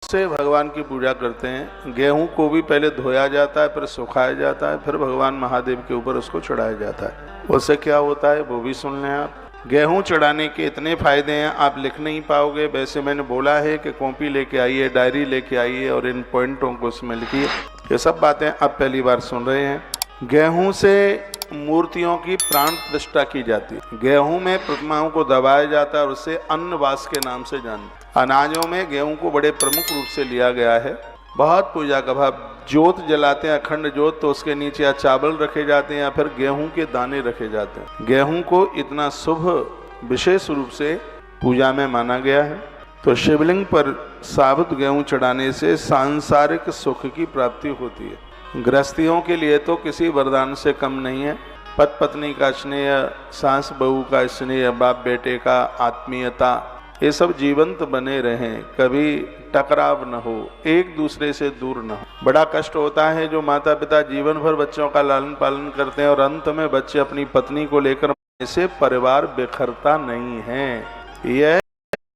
से भगवान की पूजा करते हैं। गेहूं को भी पहले धोया जाता है, फिर सुखाया जाता है, फिर भगवान महादेव के ऊपर उसको चढ़ाया जाता है। उससे क्या होता है वो भी सुन लें आप। गेहूं चढ़ाने के इतने फायदे हैं आप लिख नहीं पाओगे। वैसे मैंने बोला है कि कॉपी लेके आइए, डायरी लेके आइए और इन पॉइंटों को उसमें लिखिए। ये सब बातें आप पहली बार सुन रहे हैं। गेहूं से मूर्तियों की प्राण प्रतिष्ठा की जाती है। गेहूं में प्रतिमाओं को दबाया जाता है और उससे अन्नवास के नाम से जानते। अनाजों में गेहूं को बड़े प्रमुख रूप से लिया गया है। बहुत पूजा का भाव, जोत जलाते हैं अखंड जोत, तो उसके नीचे या चावल रखे जाते हैं या फिर गेहूं के दाने रखे जाते हैं। गेहूं को इतना शुभ विशेष रूप से पूजा में माना गया है। तो शिवलिंग पर साबुत गेहूं चढ़ाने से सांसारिक सुख की प्राप्ति होती है। गृहस्थियों के लिए तो किसी वरदान से कम नहीं है। पति पत्नी का स्नेह, सास बहू का स्नेह, बाप बेटे का आत्मीयता, ये सब जीवंत बने रहें, कभी टकराव न हो, एक दूसरे से दूर न हो। बड़ा कष्ट होता है जो माता पिता जीवन भर बच्चों का लालन पालन करते हैं और अंत में बच्चे अपनी पत्नी को लेकर से परिवार बिखरता नहीं है। यह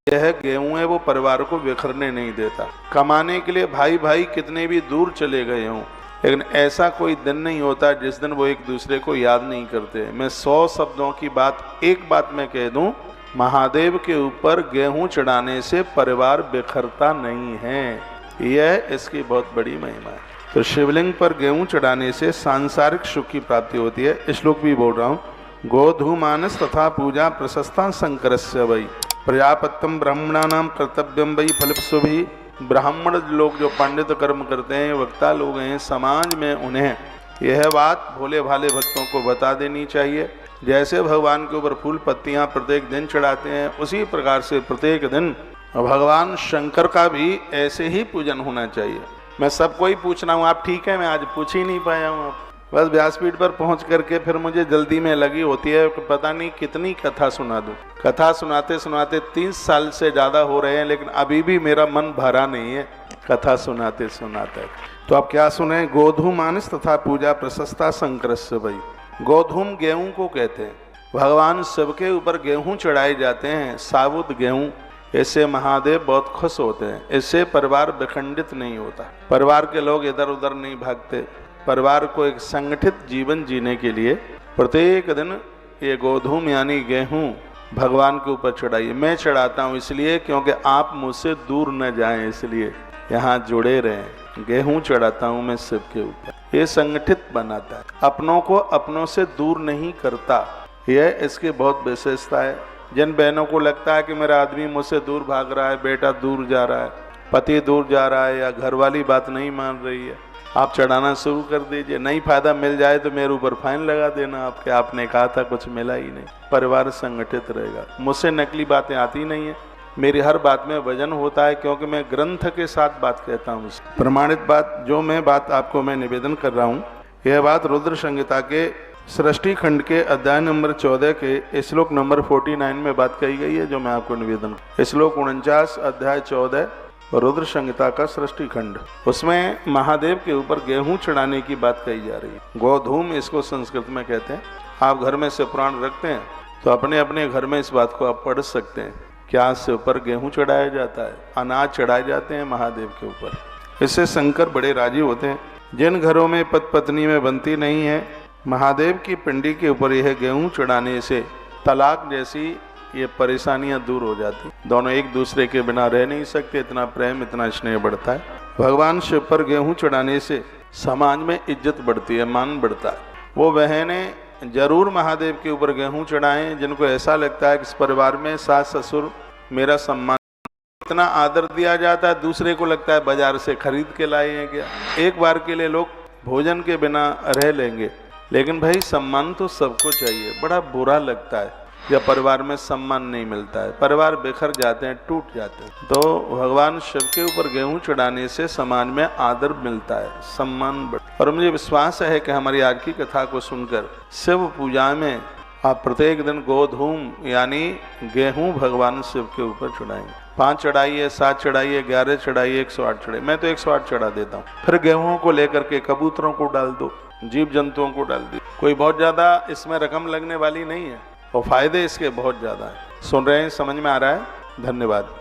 गेहूं है वो परिवार को बिखरने नहीं देता। कमाने के लिए भाई भाई कितने भी दूर चले गए हों, लेकिन ऐसा कोई दिन नहीं होता जिस दिन वो एक दूसरे को याद नहीं करते। मैं 100 शब्दों की बात एक बात में कह दूं, महादेव के ऊपर गेहूं चढ़ाने से परिवार बिखरता नहीं है। यह इसकी बहुत बड़ी महिमा है। तो शिवलिंग पर गेहूं चढ़ाने से सांसारिक सुख की प्राप्ति होती है। श्लोक भी बोल रहा हूँ। गोधूमानस तथा पूजा प्रशस्ता शंकरस्य वै प्रजापत्यम ब्राह्मणानाम कर्तव्यम वै फलस्वभी। ब्राह्मण लोग जो पंडित कर्म करते हैं, वक्ता लोग हैं, समाज में उन्हें यह बात भोले भाले भक्तों को बता देनी चाहिए। जैसे भगवान के ऊपर फूल पत्तियां प्रत्येक दिन चढ़ाते हैं, उसी प्रकार से प्रत्येक दिन भगवान शंकर का भी ऐसे ही पूजन होना चाहिए। मैं सबको ही पूछ रहा हूँ, आप ठीक है? मैं आज पूछ ही नहीं पाया हूँ। आप बस व्यासपीठ पर पहुँच करके फिर मुझे जल्दी में लगी होती है कि पता नहीं कितनी कथा सुना दूँ। कथा सुनाते सुनाते 30 साल से ज़्यादा हो रहे हैं, लेकिन अभी भी मेरा मन भरा नहीं है कथा सुनाते सुनाते। तो आप क्या सुने? गोधूमानस तथा पूजा प्रशस्ता शंकरस्य वै। गोधूम गेहूं को कहते हैं। भगवान शिव के ऊपर गेहूं चढ़ाए जाते हैं, साबुत गेहूं। इससे महादेव बहुत खुश होते हैं। इससे परिवार विखंडित नहीं होता, परिवार के लोग इधर उधर नहीं भागते। परिवार को एक संगठित जीवन जीने के लिए प्रत्येक दिन ये गोधूम यानी गेहूं भगवान के ऊपर चढ़ाइए। मैं चढ़ाता हूँ इसलिए क्योंकि आप मुझसे दूर न जाएं, इसलिए यहाँ जुड़े रहें। गेहूं चढ़ाता हूँ मैं शिव के ऊपर। ये संगठित बनाता है, अपनों को अपनों से दूर नहीं करता। यह इसकी बहुत विशेषता है। जिन बहनों को लगता है कि मेरा आदमी मुझसे दूर भाग रहा है, बेटा दूर जा रहा है, पति दूर जा रहा है या घरवाली बात नहीं मान रही है, आप चढ़ाना शुरू कर दीजिए। नहीं फायदा मिल जाए तो मेरे ऊपर फाइन लगा देना आपके, आपने कहा था कुछ मिला ही नहीं। परिवार संगठित रहेगा। मुझसे नकली बातें आती नहीं है, मेरी हर बात में वजन होता है क्योंकि मैं ग्रंथ के साथ बात कहता हूँ। प्रमाणित बात जो मैं आपको मैं निवेदन कर रहा हूँ, यह बात रुद्र संहिता के सृष्टि खंड के अध्याय नंबर 14 के श्लोक नंबर 49 में बात कही गई है, जो मैं आपको निवेदन। श्लोक 49 अध्याय 14 रुद्र संहिता का सृष्टि खंड, उसमें महादेव के ऊपर गेहूं चढ़ाने की बात कही जा रही है। गोधूम इसको संस्कृत में कहते हैं। आप घर में से पुराण रखते हैं तो अपने अपने घर में इस बात को आप पढ़ सकते हैं। क्या से ऊपर गेहूं चढ़ाया जाता है, अनाज चढ़ाए जाते हैं महादेव के ऊपर। इससे शंकर बड़े राजी होते हैं। जिन घरों में पति पत्नी में बनती नहीं है, महादेव की पिंडी के ऊपर यह गेहूं चढ़ाने से तलाक जैसी ये परेशानियां दूर हो जाती। दोनों एक दूसरे के बिना रह नहीं सकते, इतना प्रेम इतना स्नेह बढ़ता है। भगवान शिव पर गेहूं चढ़ाने से समाज में इज्जत बढ़ती है, मान बढ़ता है। वो बहनें जरूर महादेव के ऊपर गेहूं चढ़ाएं जिनको ऐसा लगता है कि इस परिवार में सास ससुर मेरा सम्मान, इतना आदर दिया जाता है, दूसरे को लगता है बाजार से खरीद के लाए हैं क्या। एक बार के लिए लोग भोजन के बिना रह लेंगे, लेकिन भाई सम्मान तो सबको चाहिए। बड़ा बुरा लगता है जब परिवार में सम्मान नहीं मिलता है, परिवार बिखर जाते हैं, टूट जाते हैं। तो भगवान शिव के ऊपर गेहूं चढ़ाने से समाज में आदर मिलता है, सम्मान बढ़ता। और मुझे विश्वास है कि हमारी आज की कथा को सुनकर शिव पूजा में आप प्रत्येक दिन गोधूम यानी गेहूं भगवान शिव के ऊपर चढ़ाएंगे। 5 चढ़ाइए, 7 चढ़ाइए, 11 चढ़ाइए, 108 चढ़ाइए। मैं तो 108 चढ़ा देता हूँ। फिर गेहूं को लेकर के कबूतरों को डाल दो, जीव जंतुओं को डाल दी। कोई बहुत ज्यादा इसमें रकम लगने वाली नहीं है और फायदे इसके बहुत ज्यादा है। सुन रहे हैं, समझ में आ रहा है? धन्यवाद।